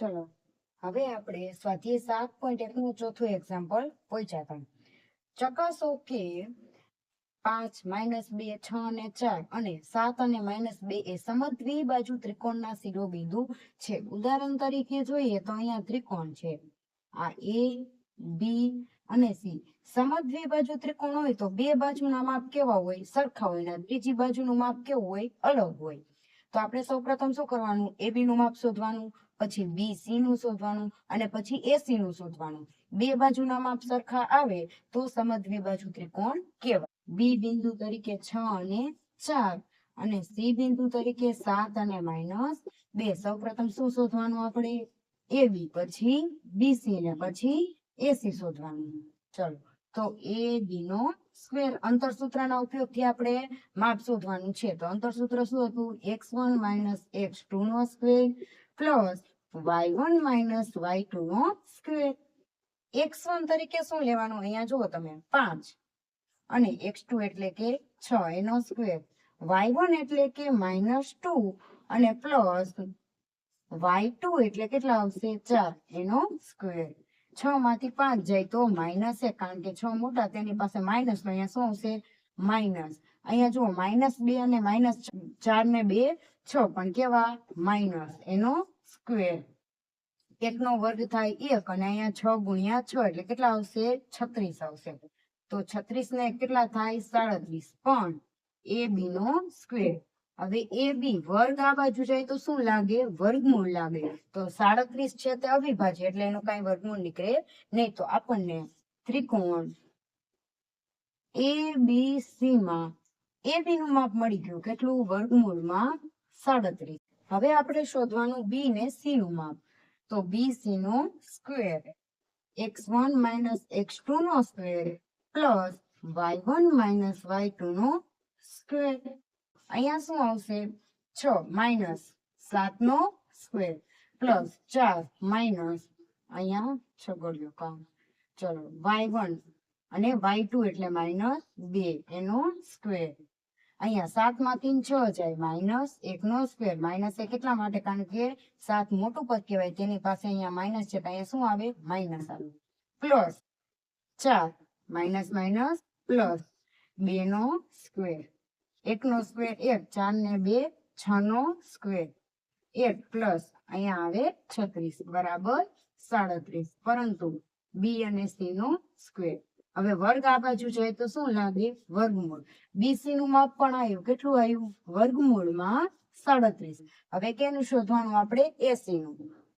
ચલો હવે આપણે સ્વાધ્યાય 7.1 નું ચોથું એક્ઝામ્પલ પહોંચ્યા હતા. ચકાસો કે 5 -2 6 અને 4 અને 7 અને -2 એ સમદ્વિબાજુ ત્રિકોણના શિરોબિંદુ છે. ઉદાહરણ તરીકે જોઈએ તો અહીંયા ત્રિકોણ છે, આ A B અને C. સમદ્વિબાજુ ત્રિકોણ હોય તો બે બાજુના માપ કેવા હોય? સરખા હોય. ને ત્રીજી બાજુનું માપ કેવું હોય? અલગ હોય. તો આપણે સૌપ્રથમ શું કરવાનું? AB નું માપ શોધવાનું, પછી BC નું શોધવાનું અને પછી AC નું શોધવાનું. બે બાજુના માપ સરખા આવે તો સમદ્વિબાજુ ત્રિકોણ કહેવાય. B બિંદુ તરીકે 6 અને 4 અને C બિંદુ તરીકે 7 અને -2. સૌપ્રથમ શું શોધવાનું આપણે? AB, પછી BC ને પછી AC શોધવાનું. ચલો તો AB નો સ્ક્વેર અંતરસૂત્રના ઉપયોગથી આપણે માપ શોધવાનું છે. તો અંતરસૂત્ર શું હતું? x1 - x2 નો સ્ક્વેર પ્લસ y1 - y2 નો સ્ક્વેર. x1 તરીકે શું લેવાનું? અહીંયા જુઓ તમે 5 અને x2 એટલે કે 6 એનો સ્ક્વેર, y1 એટલે કે -2 અને પ્લસ y2 એટલે કેટલા આવશે? 4 એનો સ્ક્વેર. 6 માંથી 5 જાય તો -1, કારણ કે 6 મોટા તેની પાસે માઇનસ, તો અહીંયા શું આવશે? માઇનસ. અહીંયા જુઓ -2 અને -4 ને 2 6 પણ કેવા? માઇનસ એનો સ્ક્વેર. 1 નો વર્ગ થાય 1 અને અહીંયા 6 ગુણ્યા 6 એટલે કેટલા આવશે? 36 આવશે. તો 36 ને કેટલા થાય? 37. પણ AB નો સ્ક્વેર. હવે AB વર્ગ આ બાજુ જાય તો શું લાગે? વર્ગમૂળ લાગે. તો 37 છે તે અવિભાજ્ય એટલે એનું કઈ વર્ગમૂળ નીકળે નહીં. તો આપણને ત્રિકોણ ABC માં AB નું માપ મળી ગયું. કેટલું? વર્ગમૂળમાં 37. હવે આપણે શોધવાનું B ને C નું માપ. તો BC નો સ્ક્વેર x1 - x2 નો સ્ક્વેર પ્લસ y1 - y2 નો સ્ક્વેર. અહીંયા શું આવશે? 6 -7 નો સ્ક્વેર પ્લસ 4 માઇનસ અહીંયા છગડીયો કામ. ચલો y1 અને y2 એટલે -2 એનો સ્ક્વેર. અહીંયા 7 માંથી 6 જાય, -1 નો સ્ક્વેર. -1 કેટલા માટે? કારણ કે 7 મોટું પદ કહેવાય, તેની પાસે અહીંયા માઇનસ છે, અહીંયા શું આવે? માઇનસ આવે. પ્લસ 4 માઇનસ પ્લસ 2 નો સ્ક્વેર. 1 નો સ્ક્વેર 1, 4 ને 2 6 નો સ્ક્વેર. 1 પ્લસ અહીંયા આવે 36 બરાબર 37. પરંતુ B અને C નો સ્ક્વેર. હવે વર્ગ આ બાજુ જાય તો શું લાગે? વર્ગમૂળ. BC નું માપ પણ આવ્યું. કેટલું આવ્યું? વર્ગમૂળમાં 37. હવે કેનું શોધવાનું આપણે? AC નું.